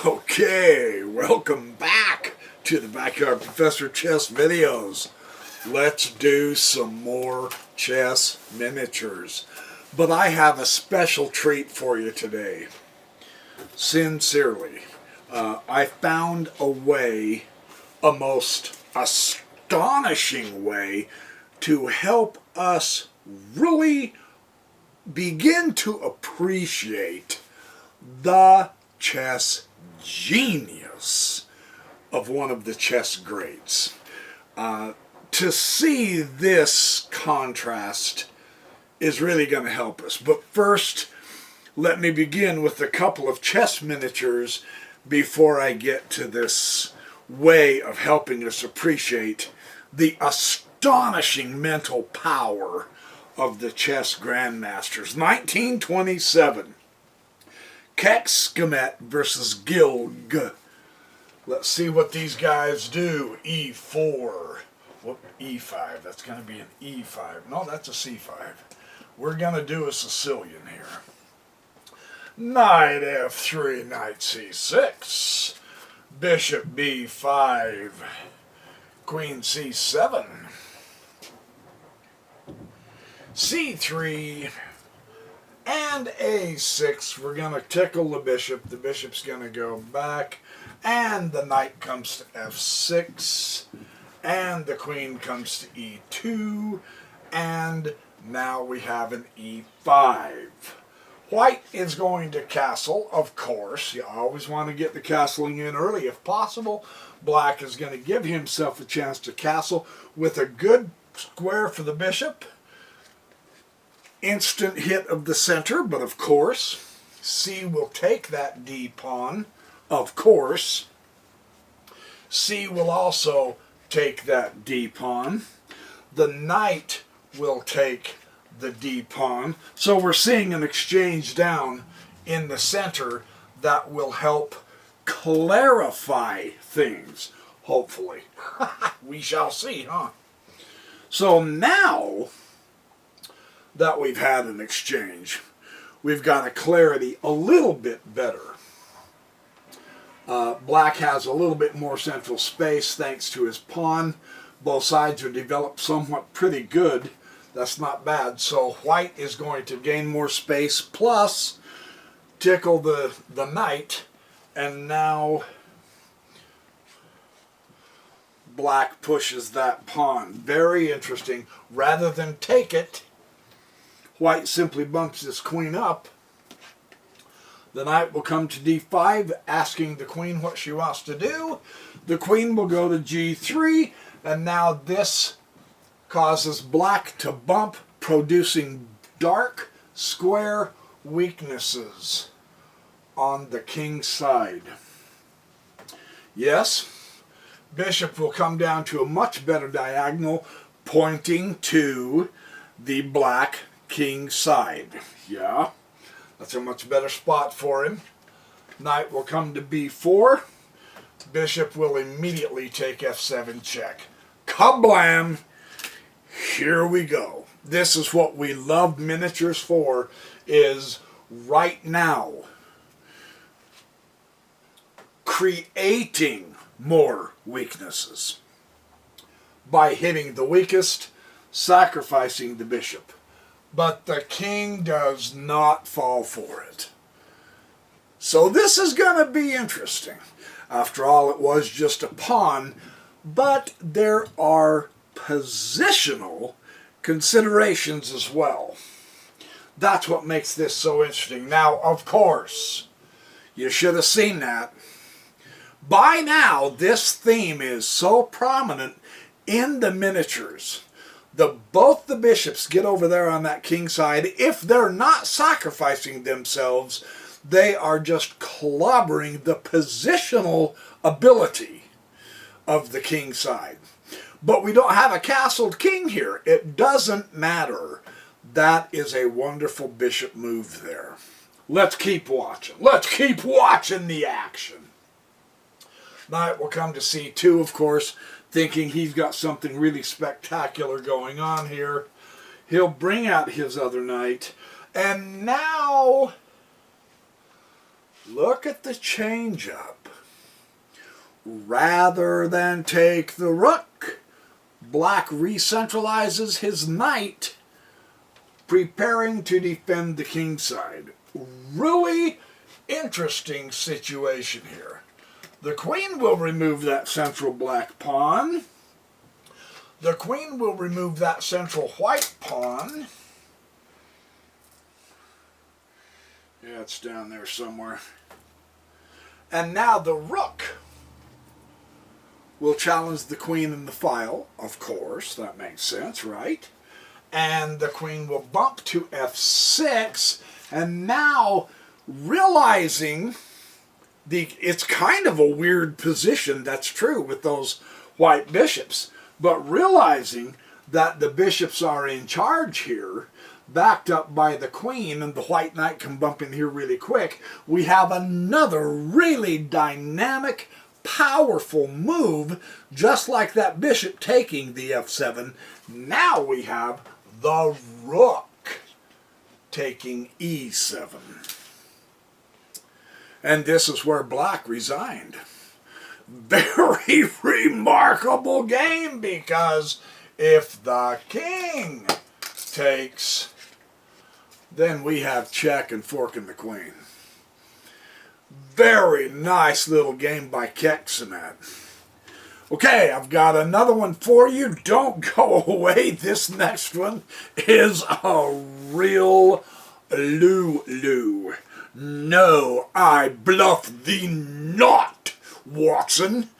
Okay, welcome back to the Backyard Professor Chess videos. Let's do some more chess miniatures. But I have a special treat for you today. Sincerely, I found a way, a most astonishing way, to help us really begin to appreciate the chess genius of one of the chess greats. To see this contrast is really going to help us. But first, let me begin with a couple of chess miniatures before I get to this way of helping us appreciate the astonishing mental power of the chess grandmasters. 1927. Cat-Gilga versus Gilga. Let's see what these guys do. E4. Whoop, E5. That's going to be an E5. No, that's a C5. We're going to do a Sicilian here. Knight F3, Knight C6. Bishop B5. Queen C7. C3. And A6, we're going to tickle the bishop. The bishop's going to go back. And the knight comes to F6. And the queen comes to E2. And now we have an E5. White is going to castle, of course. You always want to get the castling in early if possible. Black is going to give himself a chance to castle with a good square for the bishop. Instant hit of the center, but of course, C will take that D pawn. Of course, C will also take that D pawn. The knight will take the D pawn. So we're seeing an exchange down in the center that will help clarify things, hopefully. We shall see, huh? So now that we've had an exchange, we've got a clarity a little bit better. Black has a little bit more central space thanks to his pawn. Both sides are developed somewhat pretty good. That's not bad. So white is going to gain more space plus tickle the knight, and now black pushes that pawn. Very interesting. Rather than take it, white simply bumps his queen up. The knight will come to D5, asking the queen what she wants to do. The queen will go to G3, and now this causes black to bump, producing dark square weaknesses on the king's side. Yes, bishop will come down to a much better diagonal, pointing to the black king side. Yeah, that's a much better spot for him. Knight will come to B4. Bishop will immediately take F7 check. Kablam! Here we go. This is what we love miniatures for, is right now creating more weaknesses by hitting the weakest, sacrificing the bishop. But the king does not fall for it. So this is going to be interesting. After all, it was just a pawn, but there are positional considerations as well. That's what makes this so interesting. Now, of course, you should have seen that. By now, this theme is so prominent in the miniatures. Both the bishops get over there on that king side. If they're not sacrificing themselves, they are just clobbering the positional ability of the king side. But we don't have a castled king here. It doesn't matter. That is a wonderful bishop move there. Let's keep watching. Let's keep watching the action. Knight will come to C2, of course, thinking he's got something really spectacular going on here. He'll bring out his other knight. And now Look at the change-up. Rather than take the rook, black re-centralizes his knight, preparing to defend the king side. Really interesting situation here. The queen will remove that central black pawn. The queen will remove that central white pawn. Yeah, it's down there somewhere. And now the rook will challenge the queen in the file, of course. That makes sense, right? And the queen will bump to f6. And now, realizing it's kind of a weird position, that's true, with those white bishops. But realizing that the bishops are in charge here, backed up by the queen, and the white knight can bump in here really quick, we have another really dynamic, powerful move, just like that bishop taking the f7. Now we have the rook taking e7. And this is where black resigned. Very remarkable game, because if the king takes, then we have check and forking the queen. Very nice little game by Cat-Gilga. Okay, I've got another one for you. Don't go away. This next one is a real Lulu. No, I bluff thee not, Watson.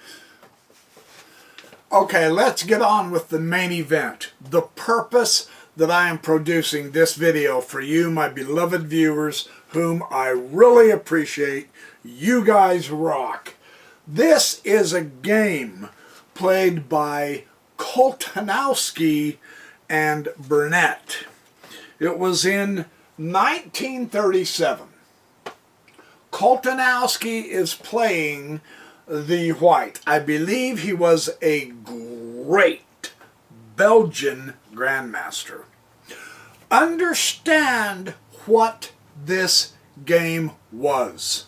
Okay, let's get on with the main event. The purpose that I am producing this video for you, my beloved viewers, whom I really appreciate. You guys rock. This is a game played by Koltanowski and Burnett. It was in 1937. Koltanowski is playing the white. I believe he was a great Belgian Grandmaster. Understand what this game was.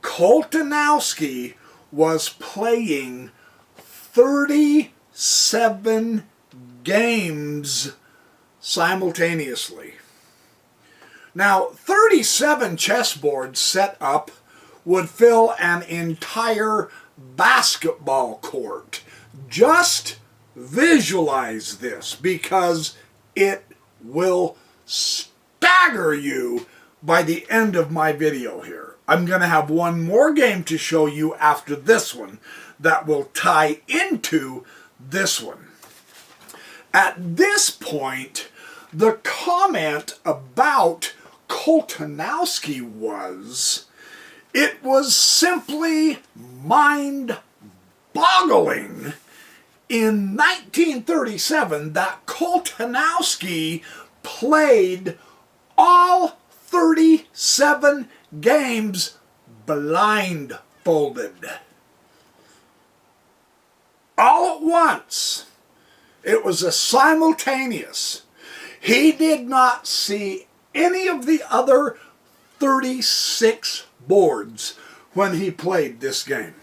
Koltanowski was playing 37 games simultaneously. Now, 37 chessboards set up would fill an entire basketball court. Just visualize this, because it will stagger you by the end of my video here. I'm going to have one more game to show you after this one that will tie into this one. At this point, the comment about Koltanowski was, it was simply mind-boggling in 1937 that Koltanowski played all 37 games blindfolded. All at once. It was a simultaneous. He did not see any of the other 36 boards when he played this game.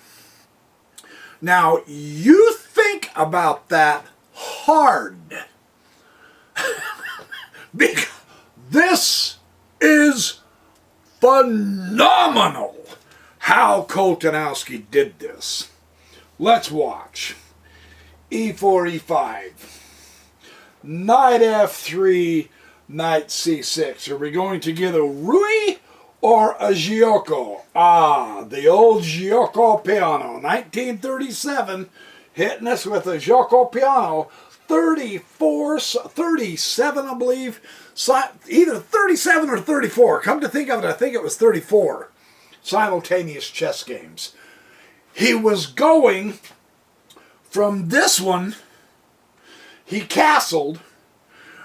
Now, you think about that hard. Because this is phenomenal how Koltanowski did this. Let's watch. E4, E5. Knight F3, Knight C6. Are we going to get a Rui or a Giuoco? Ah, the old Giuoco piano. 1937, hitting us with a Giuoco piano. 37, I believe. Either 37 or 34. Come to think of it, I think it was 34. Simultaneous chess games. He was going from this one, he castled,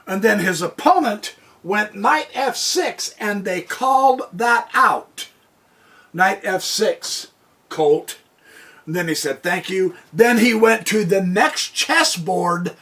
and then his opponent went Knight F6, and they called that out. Knight F6, Colt. And then he said, thank you. Then he went to the next chessboard,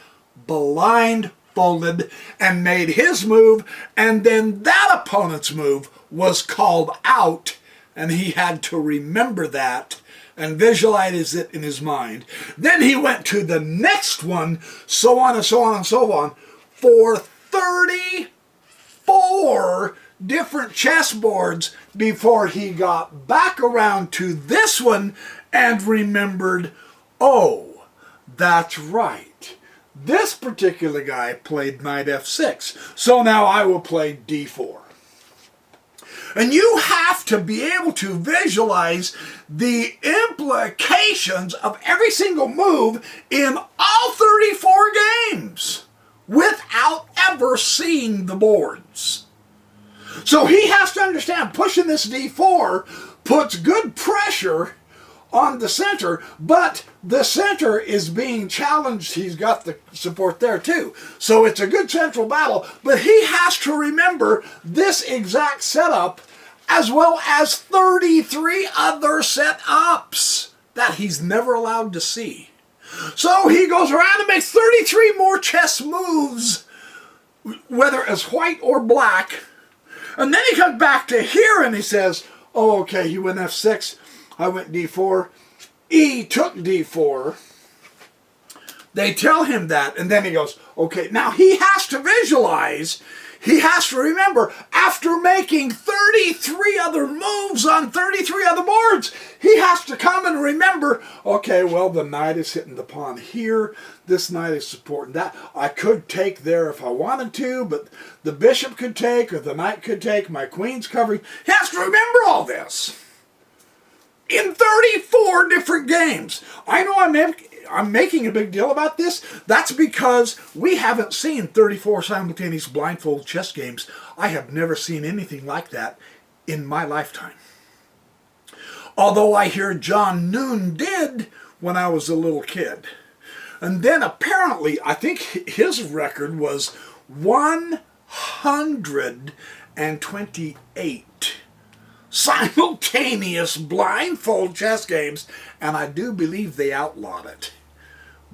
blindfolded, and made his move, and then that opponent's move was called out, and he had to remember that and visualize it in his mind. Then he went to the next one, so on and so on and so on, for 34 different chessboards before he got back around to this one and remembered, oh, that's right. This particular guy played knight f6, so now I will play d4. And you have to be able to visualize the implications of every single move in all 34 games without ever seeing the boards. So he has to understand pushing this d4 puts good pressure on the center, but the center is being challenged. He's got the support there too. So it's a good central battle, but he has to remember this exact setup as well as 33 other setups that he's never allowed to see. So he goes around and makes 33 more chess moves, whether it's white or black, and then he comes back to here and he says, oh, okay, he went f6, I went d4, E took d4. They tell him that, and then he goes, okay, now he has to visualize, he has to remember, after making 33 other moves on 33 other boards, he has to come and remember, okay, well, the knight is hitting the pawn here, this knight is supporting that. I could take there if I wanted to, but the bishop could take, or the knight could take, my queen's covering. He has to remember all this in 34 different games. I know I'm making a big deal about this. That's because we haven't seen 34 simultaneous blindfold chess games. I have never seen anything like that in my lifetime. Although I hear John Noon did when I was a little kid. And then apparently, I think his record was 128 simultaneous blindfold chess games, and I do believe they outlawed it.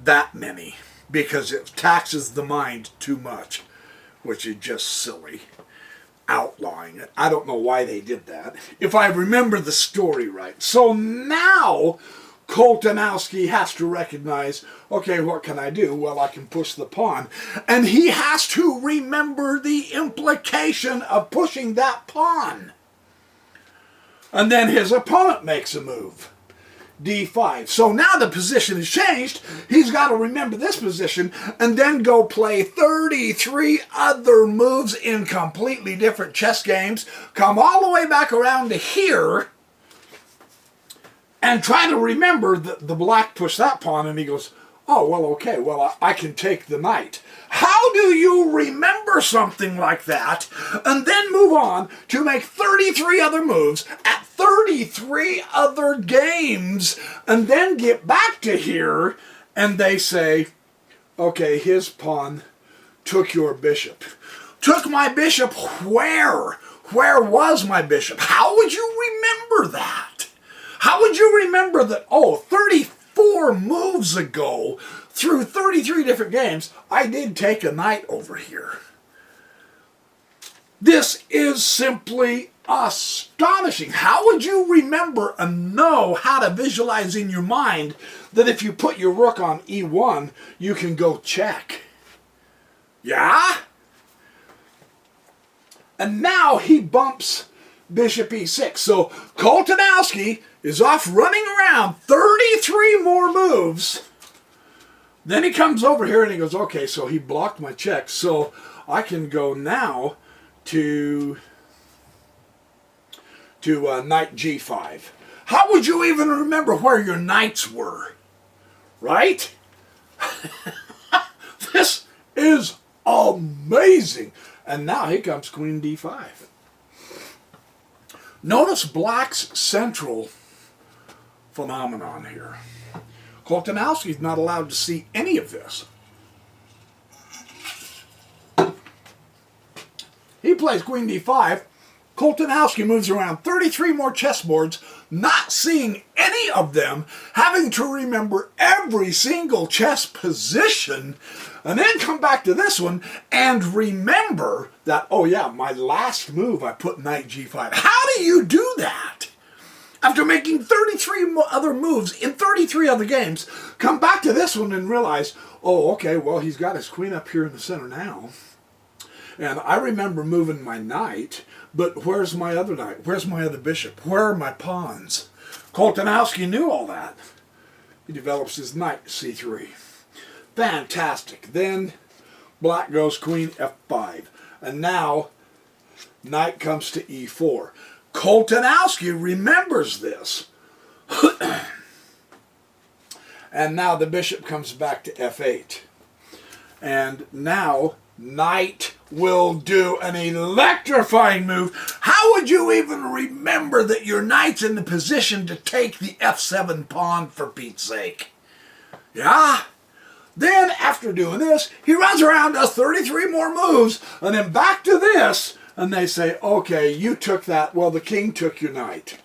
That many, because it taxes the mind too much, which is just silly. Outlawing it. I don't know why they did that, if I remember the story right. So now Koltanowski has to recognize, okay, what can I do? Well, I can push the pawn. And he has to remember the implication of pushing that pawn. And then his opponent makes a move, d5. So now the position has changed. He's got to remember this position and then go play 33 other moves in completely different chess games, come all the way back around to here, and try to remember that the black pushed that pawn, and he goes, oh, well, okay, well, I can take the knight. How do you remember something like that and then move on to make 33 other moves at 33 other games and then get back to here and they say, okay, his pawn took your bishop. Took my bishop where? Where was my bishop? How would you remember that? How would you remember that, oh, 34 moves ago, through 33 different games, I did take a knight over here? This is simply astonishing. How would you remember and know how to visualize in your mind that if you put your rook on e1, you can go check? Yeah? And now he bumps bishop e6. So Koltanowski is off running around 33 more moves. Then he comes over here and he goes, okay, so he blocked my check, so I can go now to knight g5. How would you even remember where your knights were? Right? This is amazing. And now here comes queen d5. Notice black's central phenomenon here. Koltanowski's not allowed to see any of this. He plays queen d5. Koltanowski moves around 33 more chessboards, not seeing any of them, having to remember every single chess position, and then come back to this one and remember that, oh yeah, my last move I put knight g5. How do you do that? after making 33 other moves in 33 other games, come back to this one and realize, oh, okay, well, he's got his queen up here in the center now. And I remember moving my knight, but where's my other knight? Where's my other bishop? Where are my pawns? Koltanowski knew all that. He develops his knight c3. Fantastic. Then black goes queen f5. And now knight comes to e4. Koltanowski remembers this. And now the bishop comes back to f8. And now knight will do an electrifying move. How would you even remember that your knight's in the position to take the f7 pawn, for Pete's sake? Yeah? Then, after doing this, he runs around, does 33 more moves, and then back to this, and they say, okay, you took that, well, the king took your knight.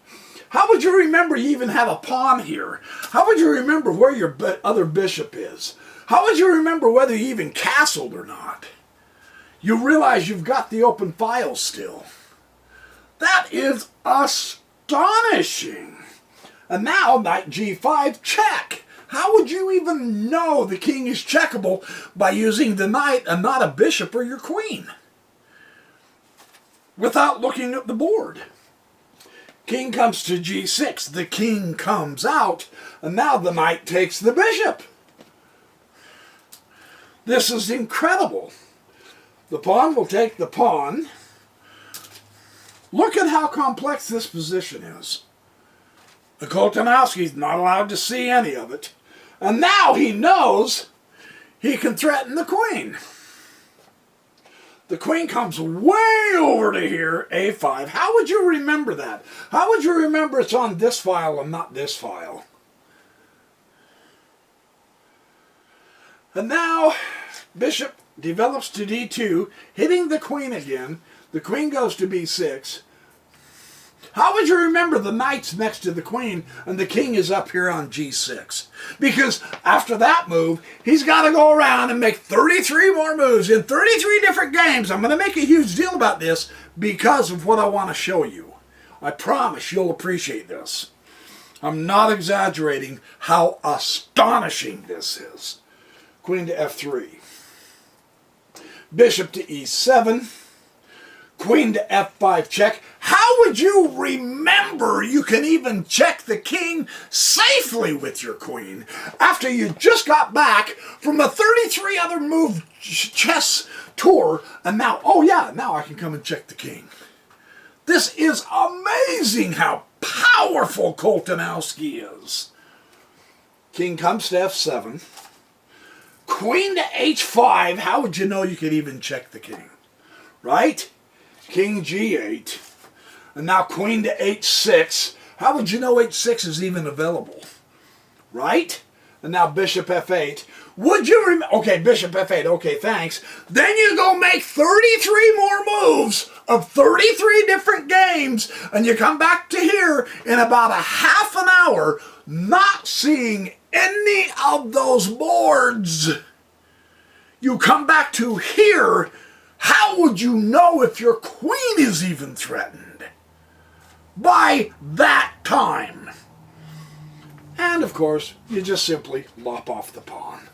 How would you remember you even have a pawn here? How would you remember where your other bishop is? How would you remember whether you even castled or not? You realize you've got the open file still. That is astonishing. And now, knight g5, check. How would you even know the king is checkable by using the knight and not a bishop or your queen? Without looking at the board. King comes to g6. The king comes out, and now the knight takes the bishop. This is incredible. The pawn will take the pawn. Look at how complex this position is. Koltanowski's not allowed to see any of it. And now he knows he can threaten the queen. The queen comes way over to here, a5. How would you remember that? How would you remember it's on this file and not this file? And now, bishop develops to d2, hitting the queen again. The queen goes to b6. How would you remember the knight's next to the queen and the king is up here on g6? Because after that move, he's got to go around and make 33 more moves in 33 different games. I'm going to make a huge deal about this because of what I want to show you. I promise you'll appreciate this. I'm not exaggerating how astonishing this is. Queen to f3. Bishop to e7. Queen to f5 check. How would you remember you can even check the king safely with your queen after you just got back from a 33 other move chess tour and now, oh yeah, now I can come and check the king. This is amazing how powerful Koltanowski is. King comes to f7. Queen to h5. How would you know you could even check the king? Right? King g8. And now queen to h6. How would you know h6 is even available? Right? And now bishop f8. Would you remember? Okay, bishop f8. Okay, thanks. Then you go make 33 more moves of 33 different games. And you come back to here in about a half an hour not seeing any of those boards. You come back to here. How would you know if your queen is even threatened? By that time. And of course, you just simply lop off the pawn.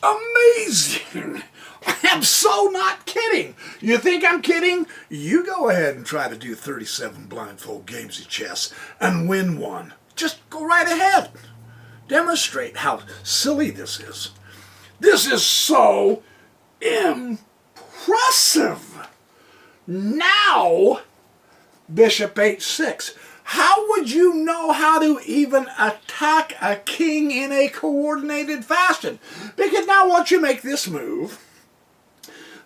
Amazing! I am so not kidding. You think I'm kidding? You go ahead and try to do 37 blindfold games of chess and win one. Just go right ahead. Demonstrate how silly this is. This is so impressive. Now, bishop h6. How would you know how to even attack a king in a coordinated fashion? Because now once you make this move,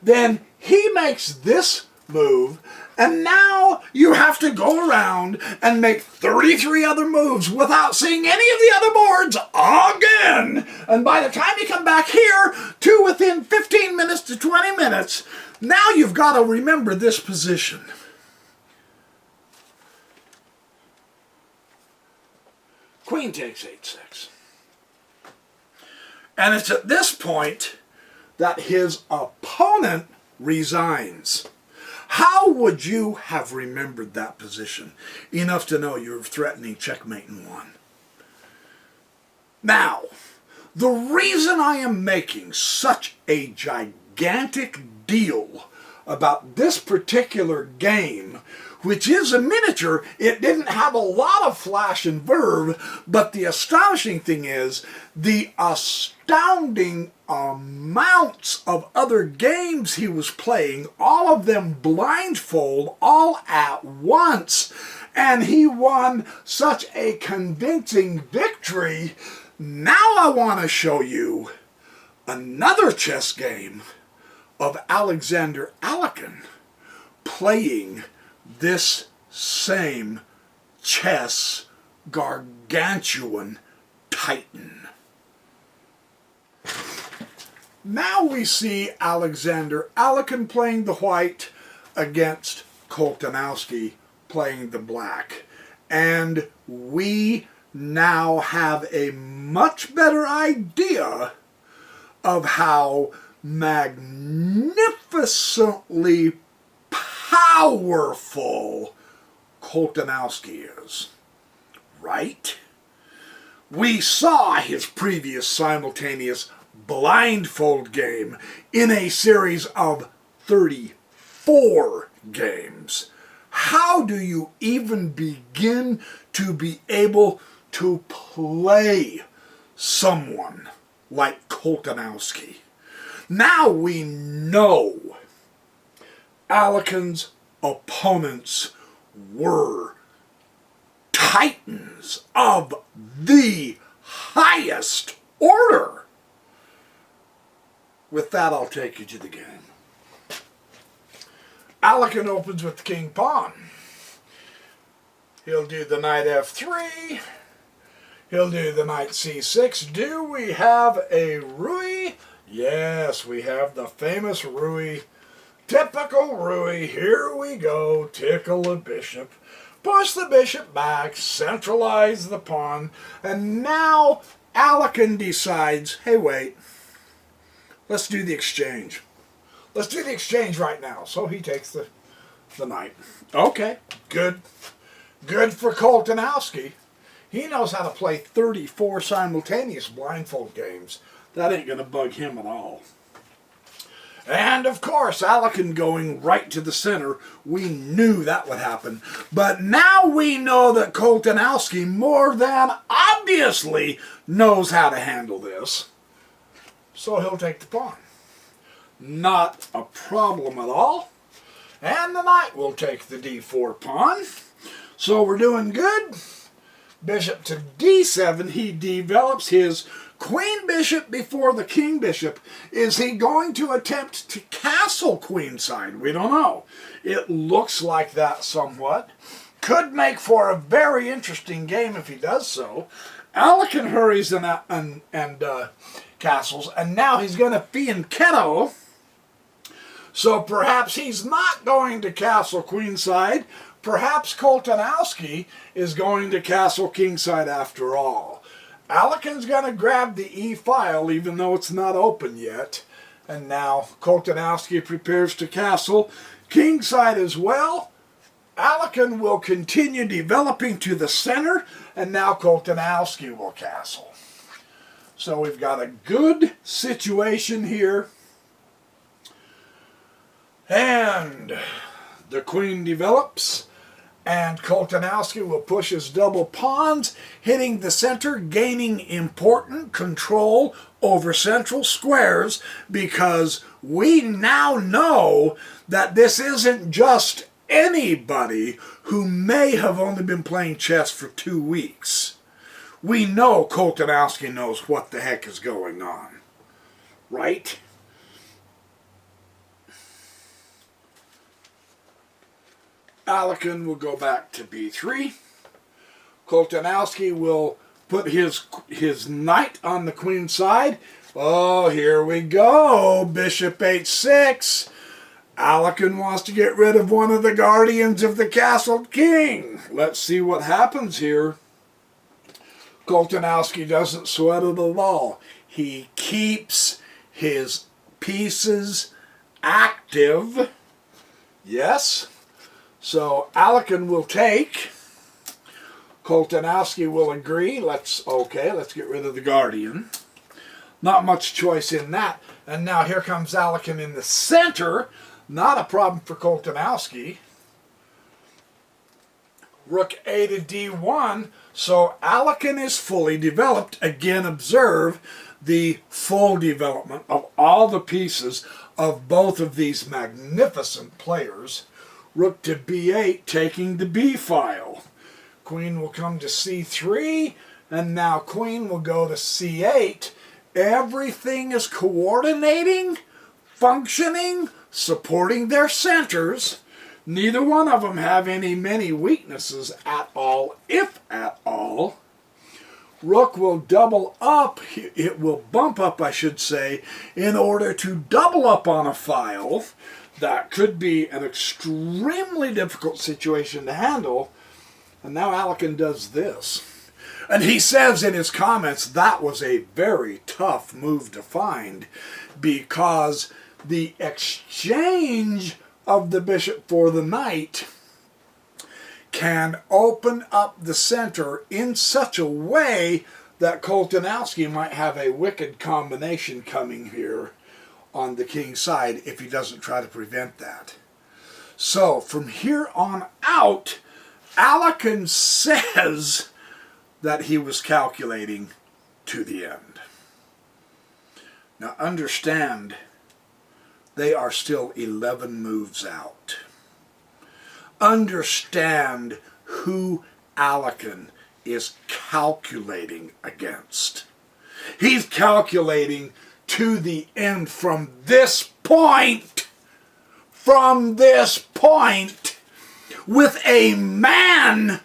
then he makes this move, and now you have to go around and make 33 other moves without seeing any of the other boards again. And by the time you come back here to within 15 minutes to 20 minutes, now you've got to remember this position. Queen takes h6. And it's at this point that his opponent resigns. How would you have remembered that position enough to know you're threatening checkmate in one? Now, the reason I am making such a gigantic deal about this particular game, which is a miniature, it didn't have a lot of flash and verve, but the astonishing thing is the astounding amounts of other games he was playing, all of them blindfold, all at once, and he won such a convincing victory. Now I want to show you another chess game of Alexander Alekhine playing this same chess gargantuan titan. Now we see Alexander Alekhine playing the white against Koltanowski playing the black. And we now have a much better idea of how magnificently powerful Koltanowski is, right? We saw his previous simultaneous blindfold game in a series of 34 games. How do you even begin to be able to play someone like Koltanowski? Now we know Alekhine's opponents were titans of the highest order. With that, I'll take you to the game. Alekhine opens with the king pawn. He'll do the knight f3. He'll do the knight c6. Do we have a roue? Yes, we have the famous roue. Typical roue. Here we go. Tickle a bishop. Push the bishop back. Centralize the pawn. And now Alekhine decides, hey, wait. Let's do the exchange. Let's do the exchange right now. So he takes the knight. Okay, good. Good for Koltanowski. He knows how to play 34 simultaneous blindfold games. That ain't going to bug him at all. And, of course, Alekhine going right to the center. We knew that would happen. But now we know that Koltanowski more than obviously knows how to handle this. So he'll take the pawn. Not a problem at all. And the knight will take the d4 pawn. So we're doing good. Bishop to d7. He develops his queen bishop before the king bishop. Is he going to attempt to castle queenside? We don't know. It looks like that somewhat. Could make for a very interesting game if he does so. Alekhine hurries and castles, and now he's going to fianchetto. So perhaps he's not going to castle queenside. Perhaps Koltanowski is going to castle kingside after all. Alekhine's going to grab the e-file even though it's not open yet. And now Koltanowski prepares to castle kingside as well. Alekhine will continue developing to the center, and now Koltanowski will castle. So we've got a good situation here. And the queen develops, and Koltanowski will push his double pawns, hitting the center, gaining important control over central squares, because we now know that this isn't just anybody who may have only been playing chess for 2 weeks. We know Koltanowski knows what the heck is going on, right? Alekhine will go back to b3. Koltanowski will put his knight on the queen side. Oh, here we go. Bishop h6. Alekhine wants to get rid of one of the guardians of the castled king. Let's see what happens here. Koltanowski doesn't sweat it at all. He keeps his pieces active. Yes. So Alekhine will take. Koltanowski will agree. Let's get rid of the guardian. Not much choice in that. And now here comes Alekhine in the center. Not a problem for Koltanowski. Rook A to D1. So Alekhine is fully developed. Again, observe the full development of all the pieces of both of these magnificent players. Rook to B8, taking the B file. Queen will come to C3, and now queen will go to C8. Everything is coordinating, functioning, supporting their centers. Neither one of them have many weaknesses at all, if at all. Rook will double up, it will bump up, I should say, in order to double up on a file. That could be an extremely difficult situation to handle. And now Alekhine does this. And he says in his comments that was a very tough move to find, because the exchange of the bishop for the knight can open up the center in such a way that Koltanowski might have a wicked combination coming here on the king's side if he doesn't try to prevent that. So from here on out, Alekhine says that he was calculating to the end. Now understand, they are still 11 moves out. Understand who Alekhine is calculating against. He's calculating to the end from this point. From this point, with a man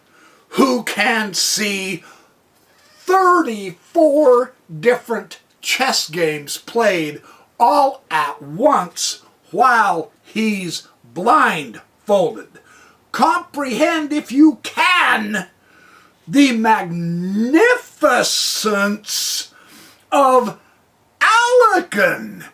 who can see 34 different chess games played all at once while he's blindfolded. Comprehend, if you can, the magnificence of Alekhine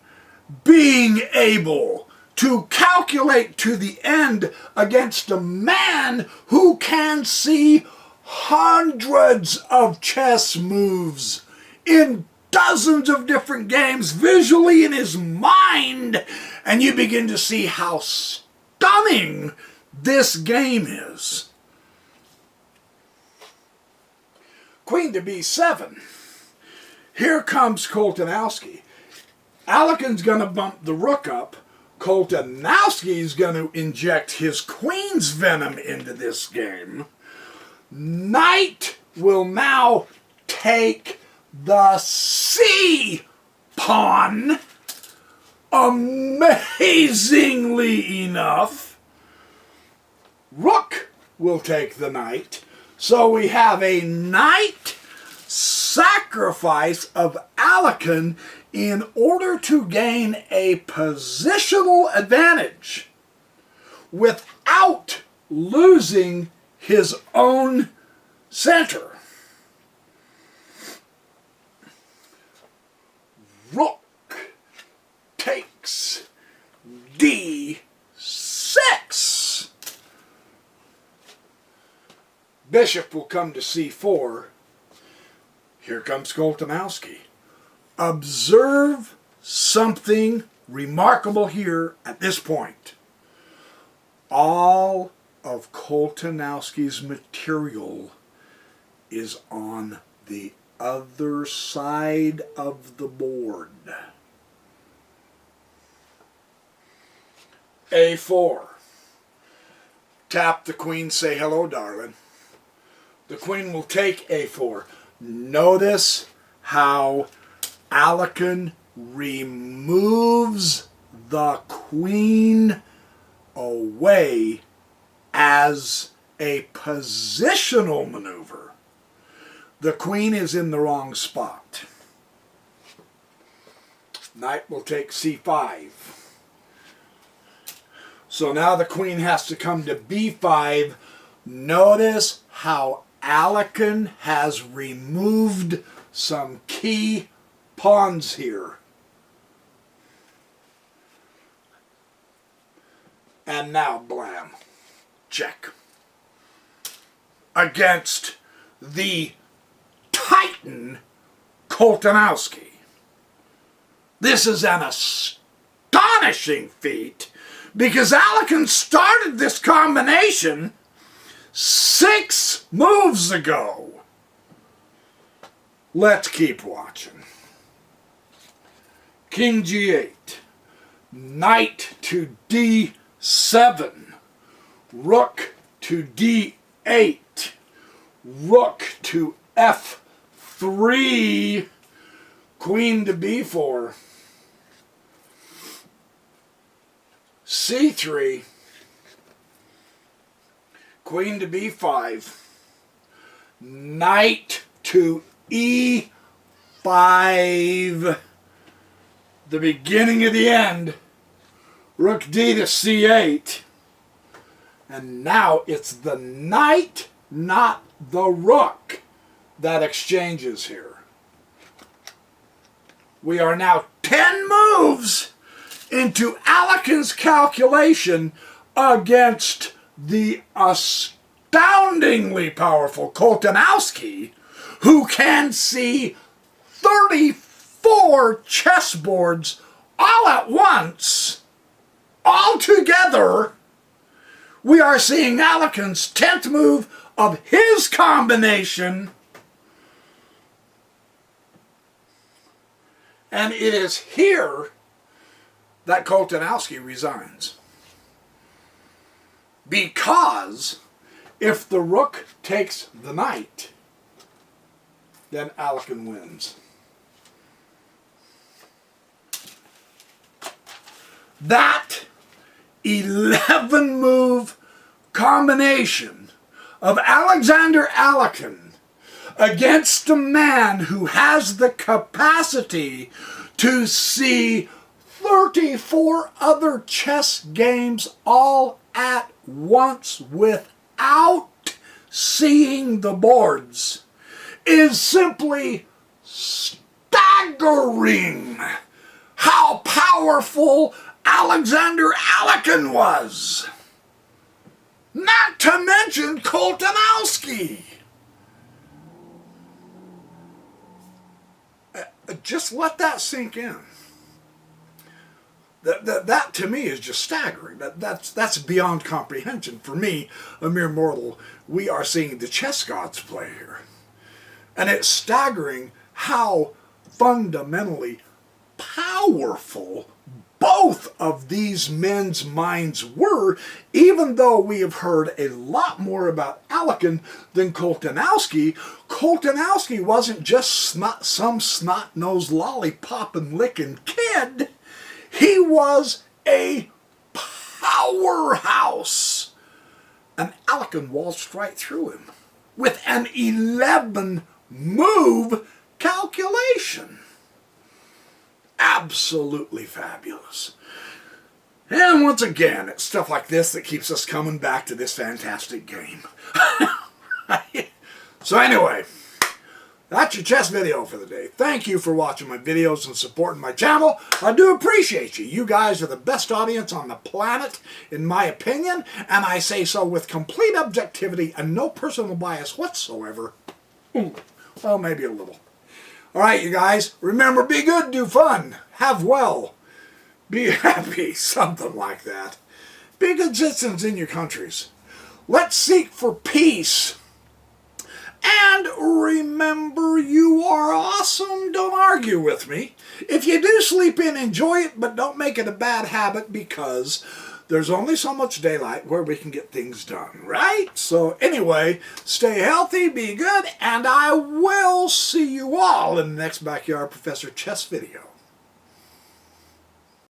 being able to calculate to the end against a man who can see hundreds of chess moves in dozens of different games visually in his mind, and you begin to see how stunning this game is. Queen to B7. Here comes Koltanowski. Alekhine's going to bump the rook up. Koltanowski's going to inject his queen's venom into this game. Knight will now take the C pawn. Amazingly enough, rook will take the knight. So we have a knight sacrifice of Alekhine in order to gain a positional advantage without losing his own center. Rook takes D6. Bishop will come to C4. Here comes Koltanowski. Observe something remarkable here at this point. All of Koltanowski's material is on the other side of the board. A4. Tap the queen, say hello, darling. The queen will take A4. Notice how Alekhine removes the queen away as a positional maneuver. The queen is in the wrong spot. Knight will take C5. So now the queen has to come to B5. Notice how Alekhine has removed some key pawns here. And now, blam. Check. Against the Titan Koltanowski. This is an astonishing feat because Alekhine started this combination 6 moves ago. Let's keep watching. King G8, Knight to D7, Rook to D8, Rook to F3, Queen to B4, C3, Queen to B5, Knight to E5, the beginning of the end, Rook D to C8, and now it's the Knight, not the Rook, that exchanges here. We are now 10 moves into Alekhine's calculation against the astoundingly powerful Koltanowski, who can see 34 chessboards all at once, all together. We are seeing Alekhine's 10th move of his combination, and it is here that Koltanowski resigns. Because if the Rook takes the Knight, then Alekhine wins. That 11-move combination of Alexander Alekhine against a man who has the capacity to see 34 other chess games all at once without seeing the boards is simply staggering how powerful Alexander Alekhine was. Not to mention Koltanowski. Just let that sink in. That to me is just staggering. That's beyond comprehension. For me, a mere mortal, we are seeing the chess gods play here. And it's staggering how fundamentally powerful both of these men's minds were, even though we have heard a lot more about Alekhine than Koltanowski. Koltanowski wasn't just some snot-nosed lollipop-and-licking kid. He was a powerhouse. And Alekhine waltzed right through him with an 11-move calculation. Absolutely fabulous. And once again, it's stuff like this that keeps us coming back to this fantastic game. So anyway, that's your chess video for the day. Thank you for watching my videos and supporting my channel. I do appreciate you. You guys are the best audience on the planet, in my opinion, and I say so with complete objectivity and no personal bias whatsoever. Well, maybe a little. All right, you guys, remember, be good, do fun, have well, be happy, something like that. Be good citizens in your countries. Let's seek for peace. And remember, you are awesome. Don't argue with me. If you do sleep in, enjoy it, but don't make it a bad habit, because there's only so much daylight where we can get things done, right? So anyway, stay healthy, be good, and I will see you all in the next Backyard Professor Chess video.